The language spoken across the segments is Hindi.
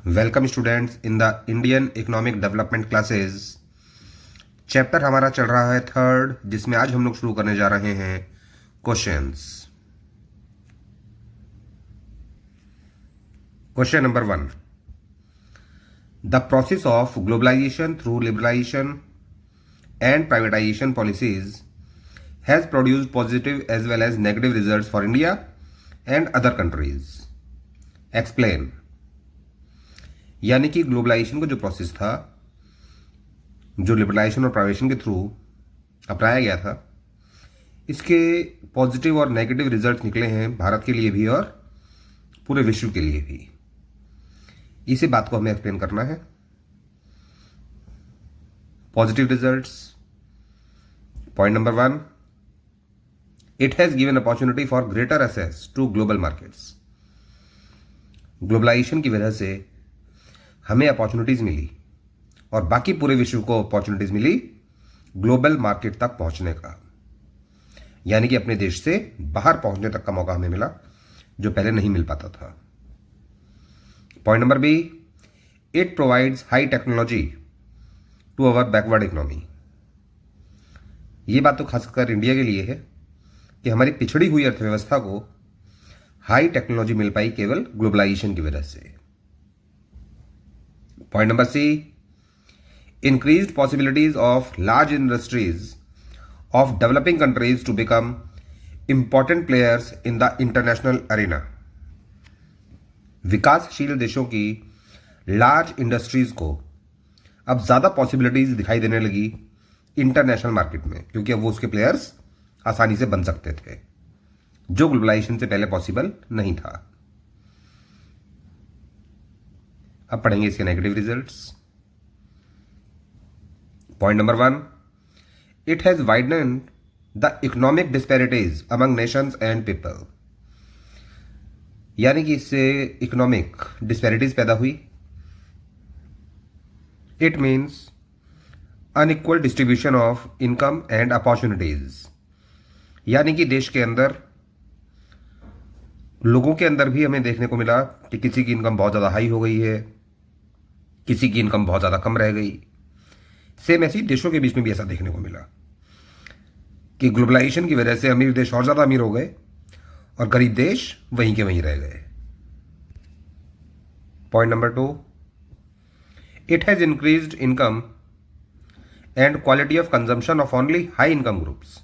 Welcome students in the Indian economic development classes. Chapter हमारा चल रहा है थर्ड, जिसमें आज हम लोग शुरू करने जा रहे हैं questions. Question number 1, the process of globalisation through liberalisation and privatisation policies has produced positive as well as negative results for India and other countries. Explain. यानी कि ग्लोबलाइजेशन का जो प्रोसेस था, जो लिबरलाइजेशन और प्राइवेटाइजेशन के थ्रू अपनाया गया था, इसके पॉजिटिव और नेगेटिव रिजल्ट निकले हैं भारत के लिए भी और पूरे विश्व के लिए भी। इसी बात को हमें एक्सप्लेन करना है। Positive results, point number 1, it has given opportunity for greater access to global markets. Globalisation की वजह से हमें अपॉर्चुनिटीज मिली और बाकी पूरे विश्व को अपॉर्चुनिटीज मिली ग्लोबल मार्केट तक पहुंचने का, यानी कि अपने देश से बाहर पहुंचने तक का मौका हमें मिला, जो पहले नहीं मिल पाता था। Point number B, it provides high technology to our backward economy. ये बात तो खासकर इंडिया के लिए है कि हमारी पिछड़ी हुई अर्थव्यवस्था को हाई टेक्नोलॉजी मिल पाई केवल ग्लोबलाइजेशन की वजह से। Point number C, increased possibilities of large industries of developing countries to become important players in the international arena. विकासशील देशों की लार्ज इंडस्ट्रीज को अब ज़्यादा पॉसिबिलिटीज दिखाई देने लगी इंटरनेशनल मार्केट में, क्योंकि अब वो उसके प्लेयर्स आसानी से बन सकते थे, जो ग्लोबलाइजेशन से पहले पॉसिबल नहीं था। अब पढ़ेंगे इसके negative results. Point number 1, it has widened the economic disparities among nations and people. यानी कि इससे इकोनॉमिक डिस्पैरिटीज पैदा हुई। It means unequal distribution of income and opportunities. यानी कि देश के अंदर, लोगों के अंदर भी हमें देखने को मिला कि किसी की इनकम बहुत ज़्यादा हाई हो गई है, किसी की इनकम बहुत ज़्यादा कम रह गई। सेम ऐसी देशों के बीच में भी ऐसा देखने को मिला कि ग्लोबलाइजेशन की वजह से अमीर देश और ज़्यादा अमीर हो गए और गरीब देश वहीं के वहीं रह गए। Point number 2, it has increased income and quality of consumption of only high income groups.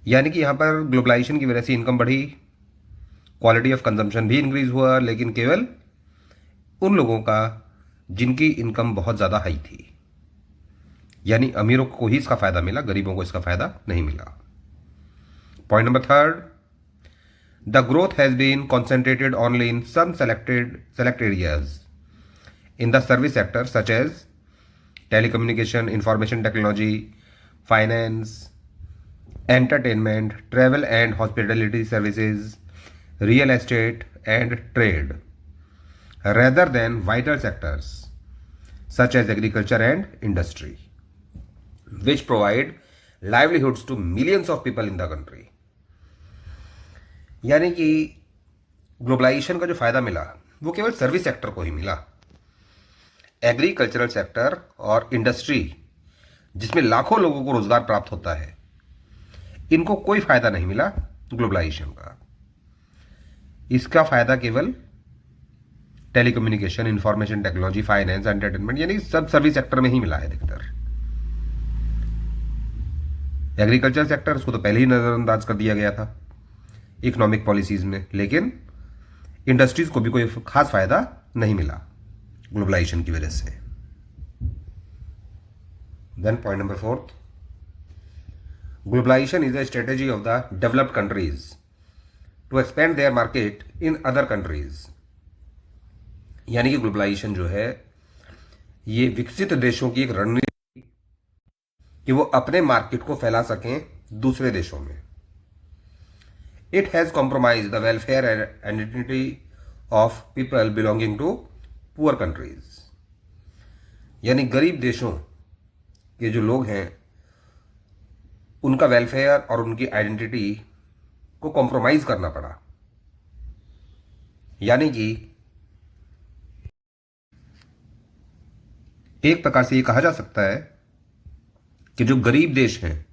यानी कि यहां पर ग्लोबलाइजेशन की वजह से इनकम बढ़ी, क्वालिटी ऑफ कंजम्पशन भी इंक्रीज हुआ, लेकिन केवल उन लोगों का जिनकी इनकम बहुत ज़्यादा हाई थी। यानी अमीरों को ही इसका फ़ायदा मिला, गरीबों को इसका फ़ायदा नहीं मिला। Point number 3, the growth has been concentrated only in some select areas in the service sector such as telecommunication, information technology, finance, entertainment, travel and hospitality services, real estate and trade, rather than vital sectors such as agriculture and industry, which provide livelihoods to millions of people in the country. यानी कि ग्लोबलाइजेशन का जो फायदा मिला वो केवल सर्विस सेक्टर को ही मिला। एग्रीकल्चरल सेक्टर और इंडस्ट्री, जिसमें लाखों लोगों को रोजगार प्राप्त होता है, इनको कोई फायदा नहीं मिला ग्लोबलाइजेशन का। इसका फायदा केवल telecommunication, information technology, finance, entertainment, यानी सब सर्विस सेक्टर में ही मिला है अधिकतर। एग्रीकल्चर सेक्टर, उसको तो पहले ही नजरअंदाज कर दिया गया था इकोनॉमिक पॉलिसीज में, लेकिन इंडस्ट्रीज को भी कोई खास फायदा नहीं मिला ग्लोबलाइजेशन की वजह से। Then point number 4, globalisation is a strategy of the developed countries to expand their market in other countries. यानी कि ग्लोबलाइजेशन जो है, ये विकसित देशों की एक रणनीति कि वो अपने मार्केट को फैला सकें दूसरे देशों में। It has compromise the welfare and identity of people belonging to poor countries. यानी गरीब देशों के जो लोग हैं, उनका वेलफेयर और उनकी आइडेंटिटी को कॉम्प्रोमाइज करना पड़ा। यानी कि एक प्रकार से ये कहा जा सकता है कि जो गरीब देश हैं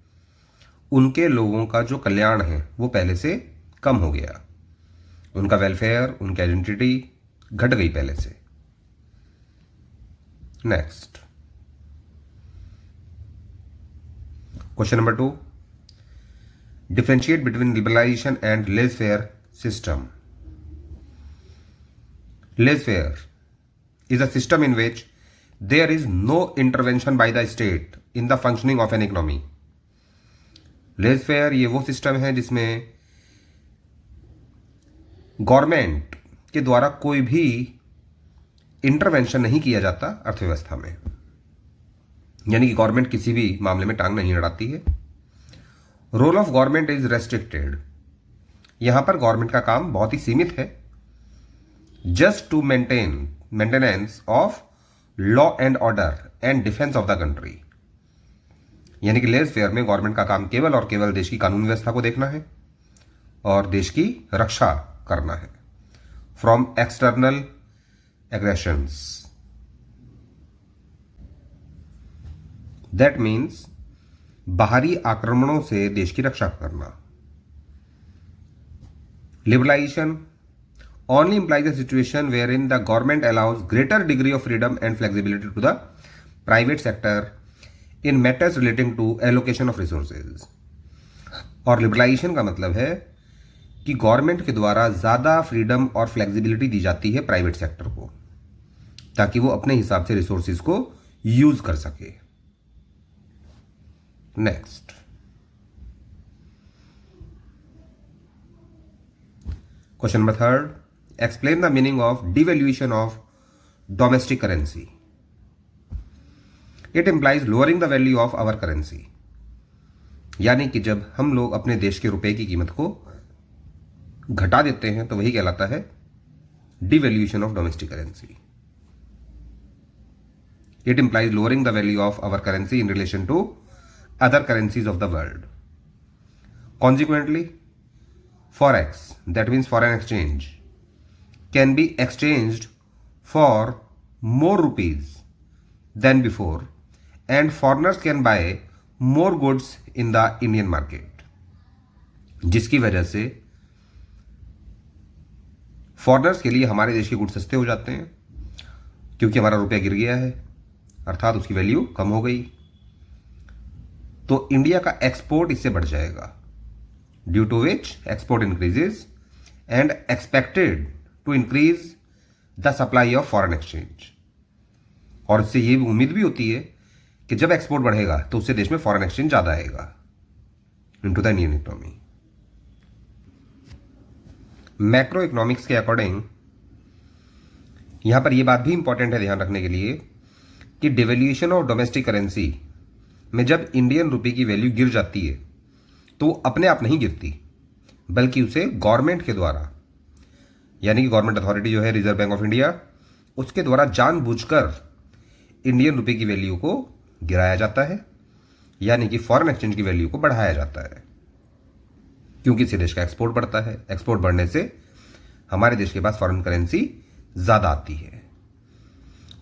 उनके लोगों का जो कल्याण है वो पहले से कम हो गया, उनका वेलफेयर, उनकी आइडेंटिटी घट गई पहले से। Next question number 2, differentiate between liberalisation and laissez faire system. Laissez faire is a system in which there is no intervention by the state in the functioning of an economy. लेज़-फेयर ये वो सिस्टम है जिसमें गवर्नमेंट के द्वारा कोई भी इंटरवेंशन नहीं किया जाता अर्थव्यवस्था में, यानी कि गवर्नमेंट किसी भी मामले में टांग नहीं अड़ाती है। Role of government is restricted, यहां पर गवर्नमेंट का काम बहुत ही सीमित है, just to maintenance of law and order and defence of the country. यानी कि लेज़-फेयर में गवर्नमेंट का काम केवल और केवल देश की कानून व्यवस्था को देखना है और देश की रक्षा करना है from external aggressions. That means बाहरी आक्रमणों से देश की रक्षा करना। Liberalisation only implies a situation wherein the government allows greater degree of freedom and flexibility to the private sector in matters relating to allocation of resources। और लिबरलाइजेशन का मतलब है कि गवर्नमेंट के द्वारा ज़्यादा फ्रीडम और फ्लेक्सिबिलिटी दी जाती है प्राइवेट सेक्टर को, ताकि वो अपने हिसाब से रिसोर्सेज को यूज कर सके। Next question number 3, explain the meaning of devaluation of domestic currency। It implies lowering the value of our currency। यानी कि जब हम लोग अपने देश के रुपए की कीमत को घटा देते हैं तो वही कहलाता है devaluation of domestic currency। It implies lowering the value of our currency in relation to other currencies of the world। Consequently, forex, that means foreign exchange, can be exchanged for more rupees than before and foreigners can buy more goods in the Indian market, जिसकी वजह से फॉरेनर्स के लिए हमारे देश के गुड्स सस्ते हो जाते हैं क्योंकि हमारा रुपया गिर गया है, अर्थात उसकी वैल्यू कम हो गई, तो इंडिया का एक्सपोर्ट इससे बढ़ जाएगा, due to which export increases and expected to increase the supply of foreign exchange. और इससे ये उम्मीद भी होती है कि जब एक्सपोर्ट बढ़ेगा तो उससे देश में फॉरेन एक्सचेंज ज्यादा आएगा into the Indian economy. Macro economics के अकॉर्डिंग यहां पर यह बात भी इंपॉर्टेंट है ध्यान रखने के लिए कि डिवैल्यूएशन ऑफ डोमेस्टिक करेंसी में जब इंडियन रुपये की वैल्यू गिर जाती है तो अपने आप नहीं गिरती, बल्कि उसे गवर्नमेंट के द्वारा, यानी कि गवर्नमेंट अथॉरिटी जो है रिजर्व बैंक ऑफ इंडिया, उसके द्वारा जानबूझकर इंडियन रुपये की वैल्यू को गिराया जाता है, यानी कि फॉरेन एक्सचेंज की वैल्यू को बढ़ाया जाता है, क्योंकि इससे देश का एक्सपोर्ट बढ़ता है। एक्सपोर्ट बढ़ने से हमारे देश के पास फॉरेन करेंसी ज्यादा आती है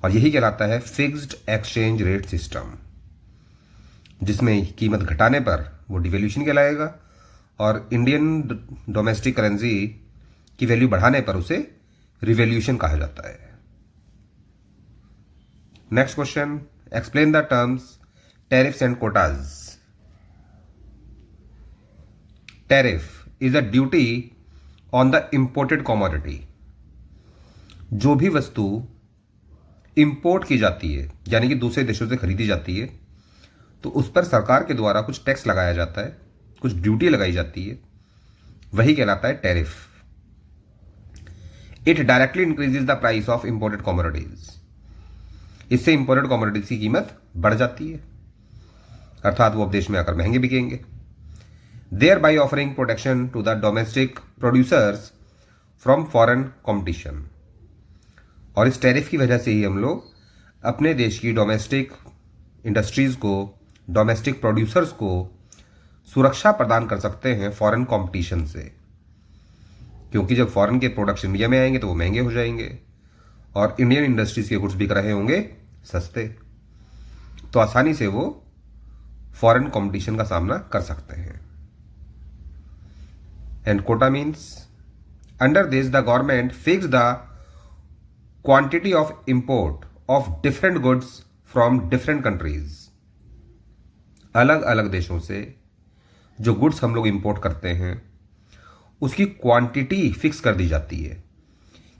और यही कहलाता है फिक्स्ड एक्सचेंज रेट सिस्टम, जिसमें कीमत घटाने पर वो डिवैल्यूएशन कहलाएगा और इंडियन डोमेस्टिक करेंसी की वैल्यू बढ़ाने पर उसे रिवैल्यूएशन कहा जाता है। Next question, explain the terms tariffs and Kota's. Tariff is a duty on the imported commodity. जो भी वस्तु इंपोर्ट की जाती है, यानी कि दूसरे देशों से खरीदी जाती है, तो उस पर सरकार के द्वारा कुछ टैक्स लगाया जाता है, कुछ ड्यूटी लगाई जाती है, वही कहलाता है tariff. It directly increases the price of imported commodities. इससे इंपोर्टेड कमोडिटीज की कीमत बढ़ जाती है, अर्थात वो अब देश में आकर महंगे बिकेंगे, thereby offering protection to the domestic producers from foreign competition. और इस टैरिफ की वजह से ही हम लोग अपने देश की डोमेस्टिक इंडस्ट्रीज को, डोमेस्टिक प्रोड्यूसर्स को सुरक्षा प्रदान कर सकते हैं फॉरेन कंपटीशन से, क्योंकि जब फॉरेन के प्रोडक्ट्स इंडिया में आएंगे तो वो महंगे हो जाएंगे और इंडियन इंडस्ट्रीज के गुड्स बिक रहे होंगे सस्ते। तो आसानी से वो फॉरेन कंपटीशन का सामना कर सकते हैं। And quota means under this the government fix the quantity of import of different goods from different countries. अलग अलग देशों से जो गुड्स हम लोग इंपोर्ट करते हैं उसकी क्वांटिटी फिक्स कर दी जाती है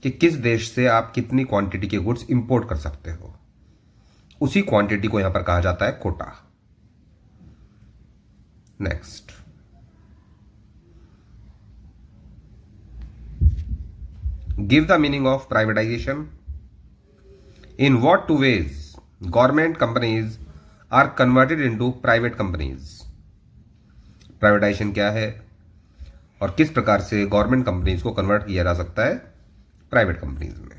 कि किस देश से आप कितनी क्वांटिटी के गुड्स इंपोर्ट कर सकते हो। उसी क्वांटिटी को यहां पर कहा जाता है quota. Next, give the meaning of privatisation. In what two ways government companies are converted into private companies. Privatisation क्या है और किस प्रकार से गवर्नमेंट कंपनीज को कन्वर्ट किया जा सकता है प्राइवेट कंपनीज में।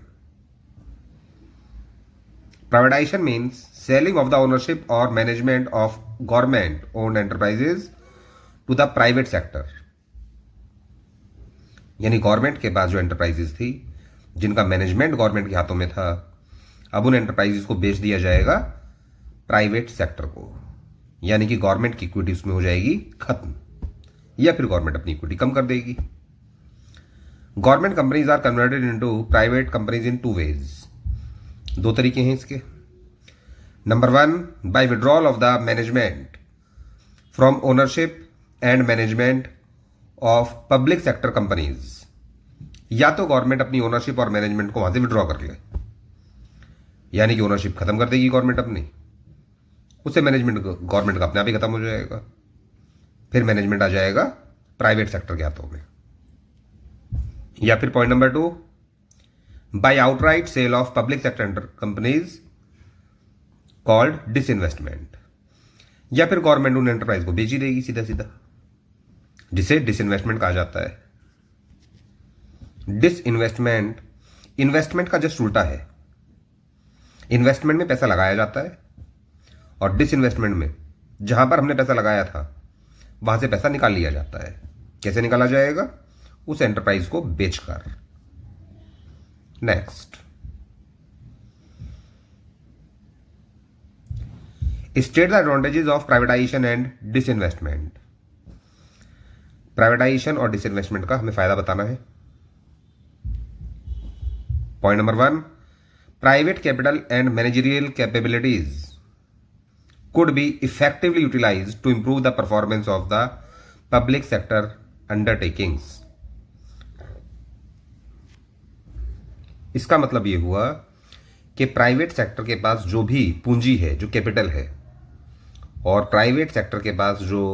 Privatisation means selling off the ownership और management of government owned enterprises to the private sector. यानी गवर्नमेंट के पास जो एंटरप्राइजेज थी जिनका मैनेजमेंट गवर्नमेंट के हाथों में था, अब उन एंटरप्राइजेज को बेच दिया जाएगा प्राइवेट सेक्टर को। यानी कि गवर्नमेंट की इक्विटी उसमें हो जाएगी खत्म, या फिर गवर्नमेंट अपनी इक्विटी कम कर देगी। Government companies are converted into private companies in two ways. दो तरीके हैं इसके। Number 1, by withdrawal of the management from ownership and management of public sector companies. या तो गवर्नमेंट अपनी ओनरशिप और मैनेजमेंट को वहां से विड्रॉ कर ले, यानी कि ओनरशिप खत्म कर देगी गवर्नमेंट अपनी, उससे मैनेजमेंट गवर्नमेंट का अपने आप ही खत्म हो जाएगा, फिर मैनेजमेंट आ जाएगा प्राइवेट सेक्टर के हाथों में। या फिर point number 2, by outright sale of public sector companies called disinvestment. या फिर गवर्नमेंट उन एंटरप्राइज को बेच ही देगी सीधा सीधा, जिसे डिसइन्वेस्टमेंट कहा जाता है। डिसइन्वेस्टमेंट इन्वेस्टमेंट का जस्ट उल्टा है। इन्वेस्टमेंट में पैसा लगाया जाता है और डिसइन्वेस्टमेंट में जहां पर हमने पैसा लगाया था वहां से पैसा निकाल लिया जाता है। कैसे निकाला जाएगा? उस एंटरप्राइज को बेचकर। Next, state the advantages of privatisation and disinvestment. Privatisation और डिसइन्वेस्टमेंट का हमें फायदा बताना है। Point number 1, private capital and managerial capabilities could be effectively utilized to improve the performance of the public sector undertakings। इसका मतलब यह हुआ कि प्राइवेट सेक्टर के पास जो भी पूंजी है, जो कैपिटल है, और प्राइवेट सेक्टर के पास जो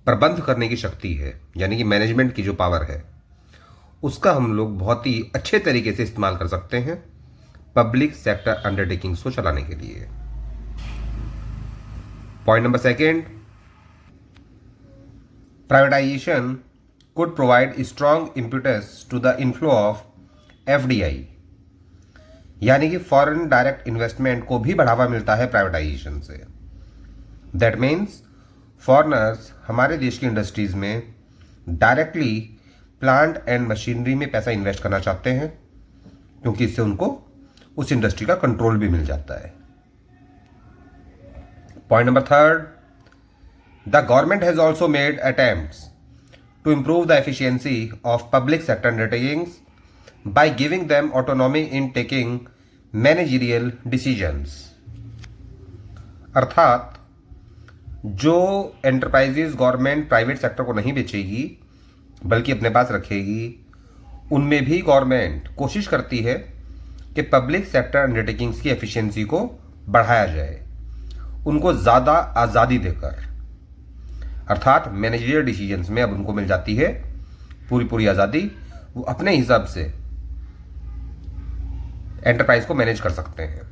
प्रबंध करने की शक्ति है, यानी कि मैनेजमेंट की जो पावर है, उसका हम लोग बहुत ही अच्छे तरीके से इस्तेमाल कर सकते हैं पब्लिक सेक्टर अंडरटेकिंग्स को चलाने के लिए। Point number 2, privatization could provide a strong impetus to the inflow of FDI। यानी कि फॉरेन डायरेक्ट इन्वेस्टमेंट को भी बढ़ावा मिलता है प्राइवेटाइजेशन से। दैट मीन्स फॉरेनर्स हमारे देश की इंडस्ट्रीज में डायरेक्टली प्लांट एंड मशीनरी में पैसा इन्वेस्ट करना चाहते हैं, क्योंकि इससे उनको उस इंडस्ट्री का कंट्रोल भी मिल जाता है। Point number 3, the government has also made attempts to improve the efficiency of public sector undertakings by giving them autonomy in taking managerial decisions। अर्थात जो एंटरप्राइजेज गवर्नमेंट प्राइवेट सेक्टर को नहीं बेचेगी बल्कि अपने पास रखेगी, उनमें भी गवर्नमेंट कोशिश करती है कि पब्लिक सेक्टर अंडरटेकिंग्स की एफिशिएंसी को बढ़ाया जाए, उनको ज़्यादा आज़ादी देकर। अर्थात मैनेजरियल डिसीजंस में अब उनको मिल जाती है पूरी आज़ादी, वो अपने हिसाब से एंटरप्राइज को मैनेज कर सकते हैं।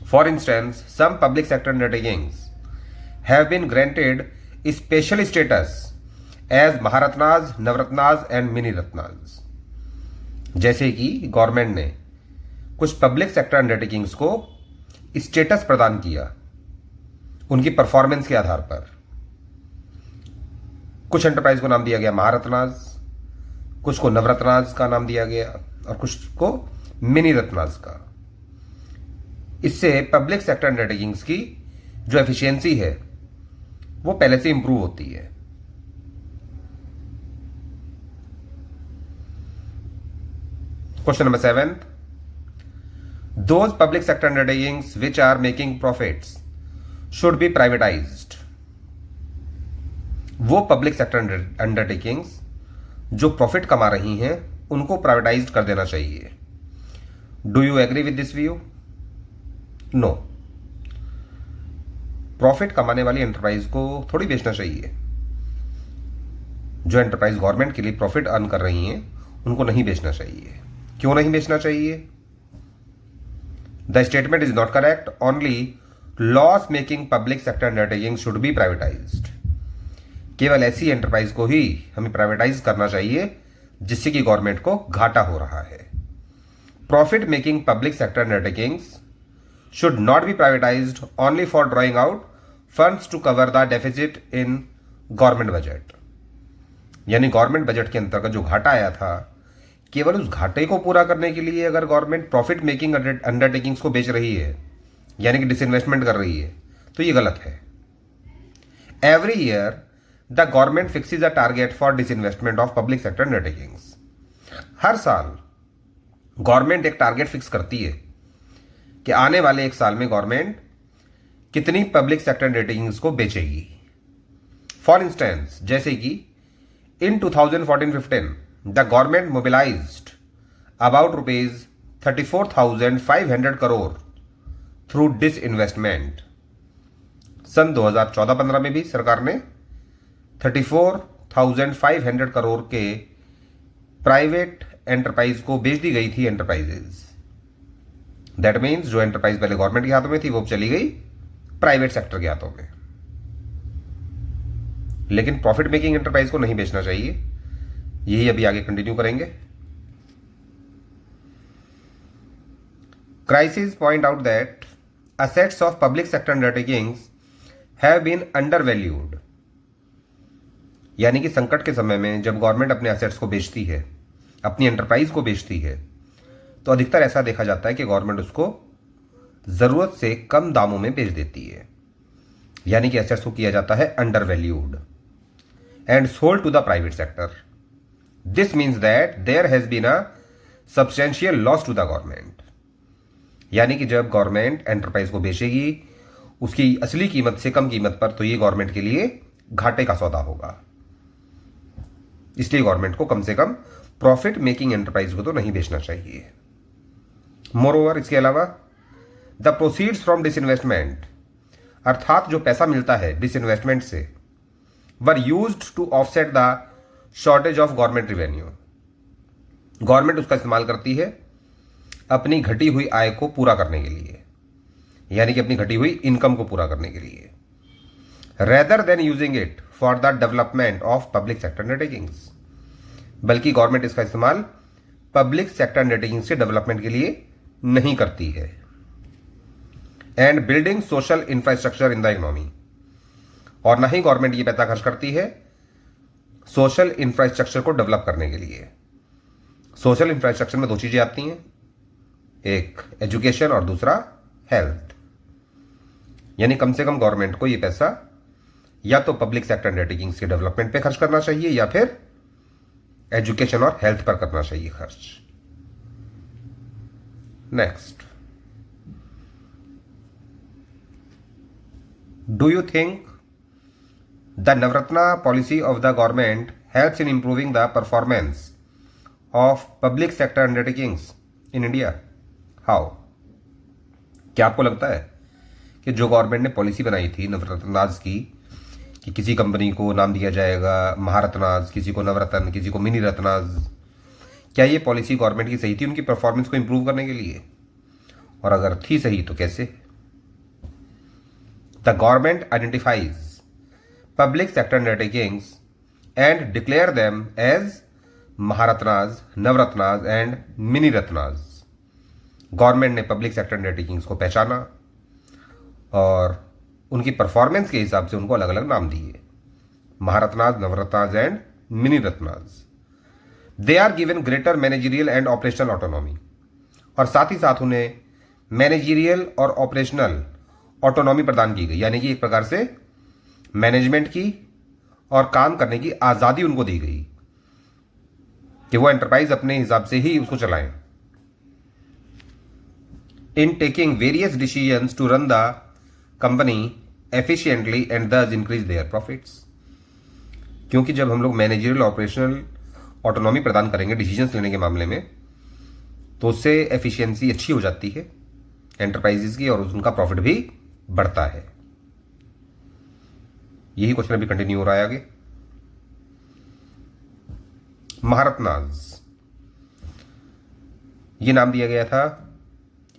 For instance, some public sector undertakings have been granted special status as Maharatnas, Navratnas and mini Ratnas. जैसे कि गवर्नमेंट ने कुछ पब्लिक सेक्टर अंडरटेकिंग्स को स्टेटस प्रदान किया उनकी परफॉर्मेंस के आधार पर। कुछ एंटरप्राइज को नाम दिया गया महारत्नाज, कुछ को नवरत्नाज का नाम दिया गया और कुछ को मिनी रत्नाज का। इससे पब्लिक सेक्टर अंडरटेकिंग्स की जो एफिशिएंसी है वो पहले से इंप्रूव होती है। Question number 7, those public sector undertakings which are making profits should be privatised. वो पब्लिक सेक्टर अंडरटेकिंग्स जो प्रॉफिट कमा रही हैं उनको प्राइवेटाइज कर देना चाहिए। Do you agree with this view? No. Profit कमाने वाली एंटरप्राइज को थोड़ी बेचना चाहिए। जो एंटरप्राइज गवर्नमेंट के लिए प्रॉफिट अर्न कर रही हैं उनको नहीं बेचना चाहिए। क्यों नहीं बेचना चाहिए? The statement is not correct. Only loss making public sector undertaking should be privatised. केवल ऐसी एंटरप्राइज को ही हमें प्राइवेटाइज करना चाहिए जिससे कि गवर्नमेंट को घाटा हो रहा है। Profit making public sector undertakings should not be privatized only for drawing out funds to cover the deficit in government budget। यानी गवर्नमेंट बजट के अंतर्गत जो घाटा आया था, केवल उस घाटे को पूरा करने के लिए अगर गवर्नमेंट प्रॉफिट मेकिंग अंडरटेकिंग्स को बेच रही है, यानी कि डिसइन्वेस्टमेंट कर रही है, तो ये गलत है। Every year the government fixes a target for disinvestment of public sector undertakings. हर साल गवर्नमेंट एक टारगेट फिक्स करती है कि आने वाले एक साल में गवर्नमेंट कितनी पब्लिक सेक्टर अंडरटेकिंग्स को बेचेगी। फॉर इंस्टेंस, जैसे कि in 2014-15 the government mobilised about ₹34,500 crore through disinvestment. सन 2014-15 में भी सरकार ने 34,500 करोड़ के प्राइवेट एंटरप्राइज को बेच दी गई थी एंटरप्राइजेज। दैट मीन्स जो एंटरप्राइज पहले गवर्नमेंट के हाथों में थी वो चली गई प्राइवेट सेक्टर के हाथों में। लेकिन प्रॉफिट मेकिंग एंटरप्राइज को नहीं बेचना चाहिए। यही अभी आगे कंटिन्यू करेंगे। Crisis point out that assets of public sector undertakings have been undervalued. यानी कि संकट के समय में जब गवर्नमेंट अपने असेट्स को बेचती है, अपनी एंटरप्राइज को बेचती है, तो अधिकतर ऐसा देखा जाता है कि गवर्नमेंट उसको जरूरत से कम दामों में बेच देती है। यानी कि एसेट्स को किया जाता है undervalued and sold to the private sector. This means that there has been a substantial loss to the government. यानी कि जब गवर्नमेंट एंटरप्राइज को बेचेगी उसकी असली कीमत से कम कीमत पर, तो ये गवर्नमेंट के लिए घाटे का सौदा होगा। इसलिए गवर्नमेंट को कम से कम प्रॉफिट मेकिंग एंटरप्राइज को तो नहीं बेचना चाहिए। मोरओवर, इसके अलावा द प्रोसीड्स फ्रॉम डिसइन्वेस्टमेंट, अर्थात जो पैसा मिलता है डिसइन्वेस्टमेंट से, were used to offset the shortage of government revenue. Government उसका इस्तेमाल करती है अपनी घटी हुई आय को पूरा करने के लिए, यानी कि अपनी घटी हुई इनकम को पूरा करने के लिए, rather than using it for the development of public sector undertakings. बल्कि गवर्नमेंट इसका इस्तेमाल पब्लिक सेक्टर अंडरटेकिंग्स के डेवलपमेंट के लिए नहीं करती है। And building social infrastructure in the economy, और ना ही गवर्नमेंट ये पैसा खर्च करती है सोशल इंफ्रास्ट्रक्चर को डेवलप करने के लिए। सोशल इंफ्रास्ट्रक्चर में दो चीजें आती हैं, एक एजुकेशन और दूसरा हेल्थ। यानी कम से कम गवर्नमेंट को ये पैसा या तो पब्लिक सेक्टर अंडरटेकिंग्स के डेवलपमेंट पे खर्च करना चाहिए या फिर एजुकेशन और हेल्थ पर करना चाहिए खर्च। Next, do you think the Navratna policy of the government helps in improving the performance of public sector undertakings in India? How? क्या आपको लगता है कि जो गवर्नमेंट ने पॉलिसी बनाई थी नवरत्नाज की, कि किसी कंपनी को नाम दिया जाएगा महारत्नाज, किसी को नवरत्न, किसी को मिनी रत्नाज, क्या ये पॉलिसी गवर्नमेंट की सही थी उनकी परफॉर्मेंस को इंप्रूव करने के लिए? और अगर थी सही तो कैसे? The government identifies public sector undertakings and declare them as Maharatnas, Navratnas and mini Ratnas. Government ने पब्लिक सेक्टर अंडरटेकिंग्स को पहचाना और उनकी परफॉर्मेंस के हिसाब से उनको अलग अलग नाम दिए, Maharatnas, Navratnas and mini Ratnas. They are given greater managerial and operational autonomy, और साथ ही साथ उन्हें मैनेजरियल और ऑपरेशनल ऑटोनॉमी प्रदान की गई, यानी कि एक प्रकार से मैनेजमेंट की और काम करने की आज़ादी उनको दी गई कि वो एंटरप्राइज अपने हिसाब से ही उसको चलाएं। In taking various decisions to run the company efficiently and thus increase their profits. क्योंकि जब हम लोग मैनेजरियल ऑपरेशनल ऑटोनॉमी प्रदान करेंगे डिसीजंस लेने के मामले में, तो उससे एफिशिएंसी अच्छी हो जाती है एंटरप्राइजेस की और उनका प्रॉफिट भी बढ़ता है। यही क्वेश्चन अभी कंटिन्यू हो रहा है आगे। महारत्नाज, ये नाम दिया गया था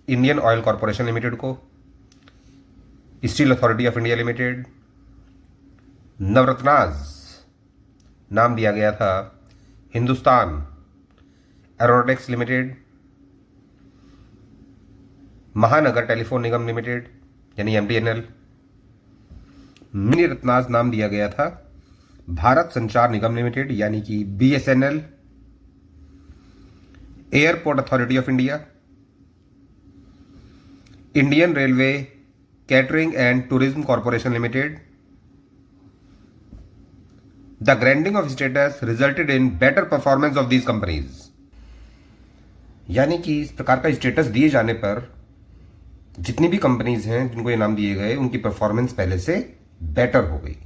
इंडियन ऑयल कॉरपोरेशन लिमिटेड को, Steel Authority of India Limited. Navratnas नाम दिया गया था Hindustan Aeronautics Limited. Mahanagar Telephone Nigam Limited यानी एमटीएनएल। मिनी रत्नाज नाम दिया गया था भारत संचार निगम लिमिटेड यानी कि BSNL. Airport authority of India, Indian railway catering and tourism corporation limited. The granting of status resulted in better performance of these companies, यानी कि इस प्रकार का स्टेटस दिए जाने पर जितनी भी कंपनीज हैं जिनको ये नाम दिए गए उनकी परफॉर्मेंस पहले से बेटर हो गई।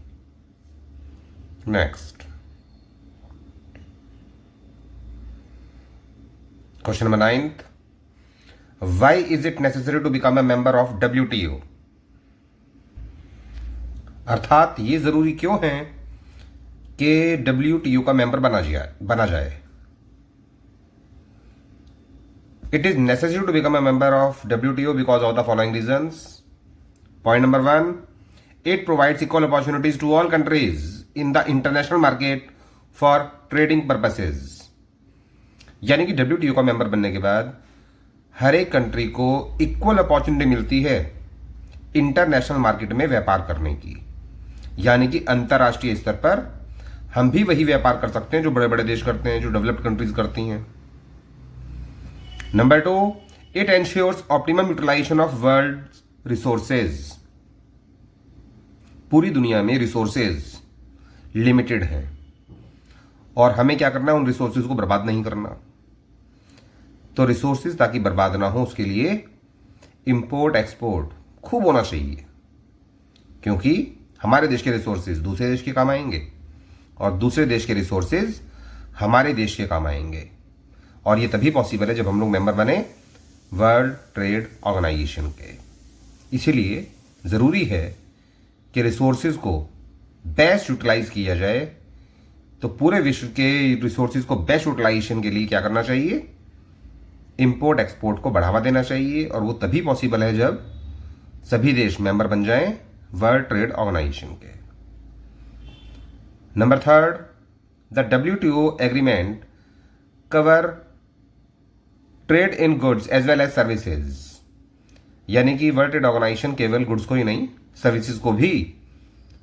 Next question number 9th, why is it necessary to become a member of WTO, अर्थात ये जरूरी क्यों है कि WTO का मेंबर बना जाए। It is necessary to become a member of WTO because of the following reasons. Point number 1, it provides equal opportunities to all countries in the international market for trading purposes. यानी कि WTO का मेंबर बनने के बाद हर एक कंट्री को इक्वल अपॉर्चुनिटी मिलती है इंटरनेशनल मार्केट में व्यापार करने की, यानी कि अंतर्राष्ट्रीय स्तर पर हम भी वही व्यापार कर सकते हैं जो बड़े बड़े देश करते हैं, जो डेवलप्ड कंट्रीज करती हैं। Number 2, it ensures optimum utilisation of world resources. पूरी दुनिया में रिसोर्सेज लिमिटेड हैं और हमें क्या करना है, उन रिसोर्सेज को बर्बाद नहीं करना। तो रिसोर्सेज ताकि बर्बाद ना हो उसके लिए इंपोर्ट एक्सपोर्ट खूब होना चाहिए, क्योंकि हमारे देश के रिसोर्सेज दूसरे देश के काम आएंगे और दूसरे देश के रिसोर्सेज हमारे देश के काम आएंगे। और ये तभी पॉसिबल है जब हम लोग मेंबर बने वर्ल्ड ट्रेड ऑर्गेनाइजेशन के। इसीलिए ज़रूरी है कि रिसोर्सेज को बेस्ट यूटिलाइज किया जाए। तो पूरे विश्व के रिसोर्सेज को बेस्ट यूटिलाइजेशन के लिए क्या करना चाहिए, इंपोर्ट एक्सपोर्ट को बढ़ावा देना चाहिए। और वो तभी पॉसिबल है जब सभी देश मेंबर बन जाएं वर्ल्ड ट्रेड ऑर्गेनाइजेशन के। Number 3, the WTO agreement cover trade in goods as well as services, यानी कि वर्ल्ड ट्रेड ऑर्गेनाइजेशन केवल गुड्स को ही नहीं सर्विसेज को भी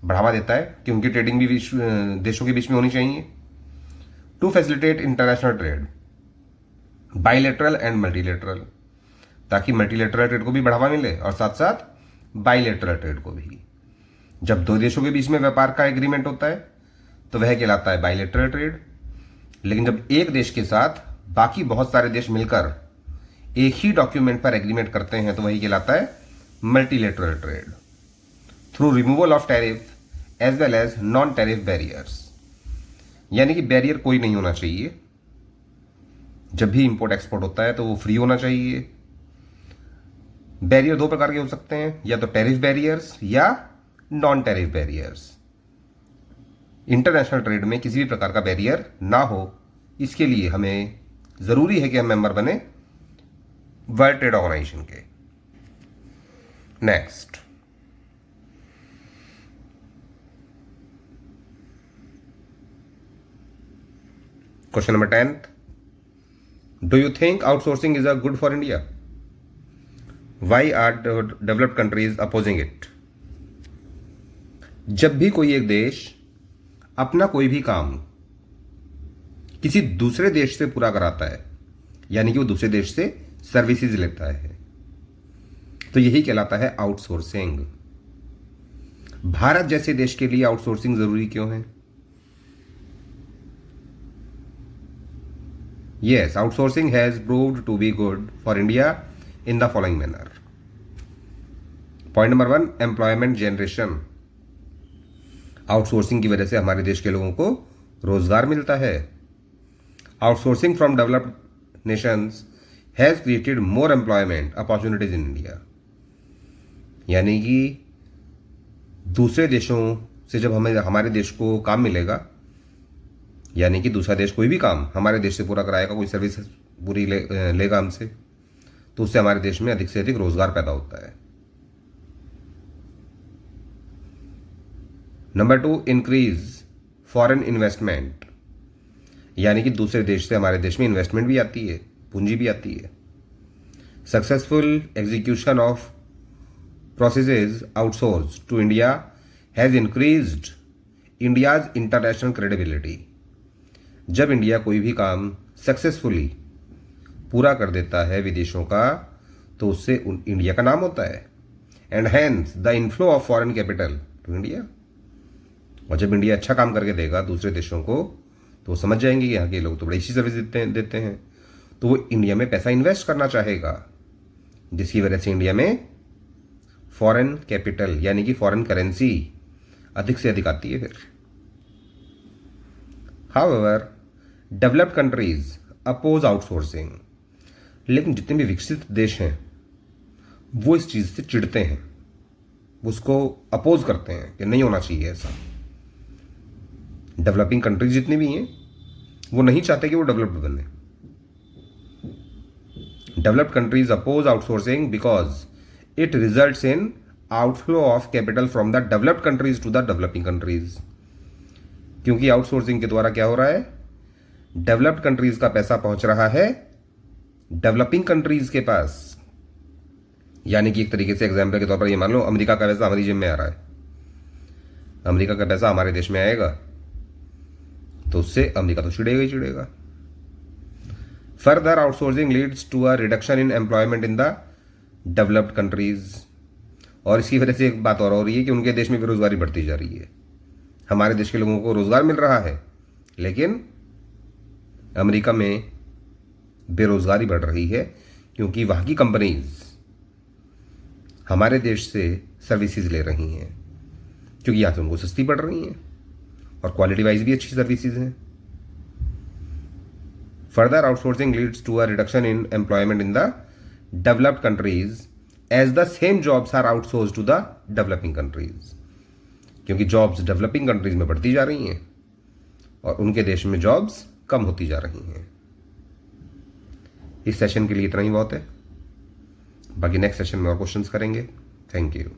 बढ़ावा देता है, क्योंकि ट्रेडिंग भी देशों के बीच में होनी चाहिए। To facilitate international trade bilateral and multilateral, ताकि मल्टीलेटरल ट्रेड को भी बढ़ावा मिले और साथ साथ बाइलेटरल ट्रेड को भी। जब दो देशों के बीच में व्यापार का एग्रीमेंट होता है तो वह कहलाता है बाइलेटरल ट्रेड, लेकिन जब एक देश के साथ बाकी बहुत सारे देश मिलकर एक ही डॉक्यूमेंट पर एग्रीमेंट करते हैं तो वही कहलाता है multilateral trade. Through removal of tariff as well as non tariff barriers, यानी कि बैरियर कोई नहीं होना चाहिए। जब भी इंपोर्ट एक्सपोर्ट होता है तो वो फ्री होना चाहिए। बैरियर दो प्रकार के हो सकते हैं, या तो टैरिफ बैरियर्स या non tariff barriers. International trade में किसी भी प्रकार का बैरियर ना हो, इसके लिए हमें जरूरी है कि हम मेंबर बने वर्ल्ड ट्रेड ऑर्गेनाइजेशन के। Next question number 10th, do you think outsourcing is a good for India? Why are developed countries opposing it? जब भी कोई एक देश अपना कोई भी काम किसी दूसरे देश से पूरा कराता है, यानी कि वो दूसरे देश से सर्विसेज लेता है, तो यही कहलाता है आउटसोर्सिंग। भारत जैसे देश के लिए आउटसोर्सिंग जरूरी क्यों है? Yes, outsourcing has proved to be good for India in the following manner. Point number 1, employment generation. Outsourcing की वजह से हमारे देश के लोगों को रोजगार मिलता है। Outsourcing from developed Nations has created more employment opportunities in India. यानी कि दूसरे देशों से जब हमें हमारे देश को काम मिलेगा, यानी कि दूसरा देश कोई भी काम हमारे देश से पूरा कराएगा, कोई सर्विस पूरी लेगा हमसे, तो उससे हमारे देश में अधिक से अधिक रोजगार पैदा होता है। Number 2, increase foreign investment. यानी कि दूसरे देश से हमारे देश में इन्वेस्टमेंट भी आती है, पूंजी भी आती है। Successful execution of processes outsource to India has increased India's international credibility. जब इंडिया कोई भी काम सक्सेसफुली पूरा कर देता है विदेशों का, तो उससे इंडिया का नाम होता है। And hence the inflow of foreign capital to India. और जब इंडिया अच्छा काम करके देगा दूसरे देशों को, तो वो समझ जाएंगे कि यहाँ के लोग तो बड़ी अच्छी सर्विस देते हैं, तो वो इंडिया में पैसा इन्वेस्ट करना चाहेगा, जिसकी वजह से इंडिया में फॉरेन कैपिटल यानी कि फॉरेन करेंसी अधिक से अधिक आती है। फिर however developed countries oppose outsourcing. लेकिन जितने भी विकसित देश हैं वो इस चीज़ से चिढ़ते हैं, वो उसको अपोज करते हैं कि नहीं होना चाहिए ऐसा। डेवलपिंग कंट्रीज जितनी भी हैं वो नहीं चाहते कि वो डेवलप्ड बने। Developed countries oppose outsourcing because it results in outflow of capital from the developed countries to the developing countries. क्योंकि आउटसोर्सिंग के द्वारा क्या हो रहा है, डेवलप्ड कंट्रीज का पैसा पहुंच रहा है डेवलपिंग कंट्रीज के पास। यानी कि एक तरीके से एग्जाम्पल के तौर पर ये मान लो अमेरिका का पैसा हमारी जेब में आ रहा है, अमेरिका का पैसा हमारे देश में आएगा, तो उससे अमेरिका तो चिड़ेगा ही चिड़ेगा। Further outsourcing leads to a reduction in employment in the developed countries. और इसकी वजह से एक बात और हो रही है कि उनके देश में बेरोजगारी बढ़ती जा रही है। हमारे देश के लोगों को रोजगार मिल रहा है, लेकिन अमेरिका में बेरोजगारी बढ़ रही है, क्योंकि वहां की कंपनीज हमारे देश से सर्विसेज ले रही हैं, क्योंकि यहाँ से उनको सस्ती पड़ रही हैं और क्वालिटी वाइज भी अच्छी सर्विसेज हैं। Further outsourcing leads to a reduction in employment in the developed countries as the same jobs are outsource to the developing countries. क्योंकि जॉब्स डेवलपिंग कंट्रीज में बढ़ती जा रही हैं और उनके देश में जॉब्स कम होती जा रही हैं। इस सेशन के लिए इतना ही बहुत है, बाकी नेक्स्ट सेशन में और क्वेश्चंस करेंगे। Thank you.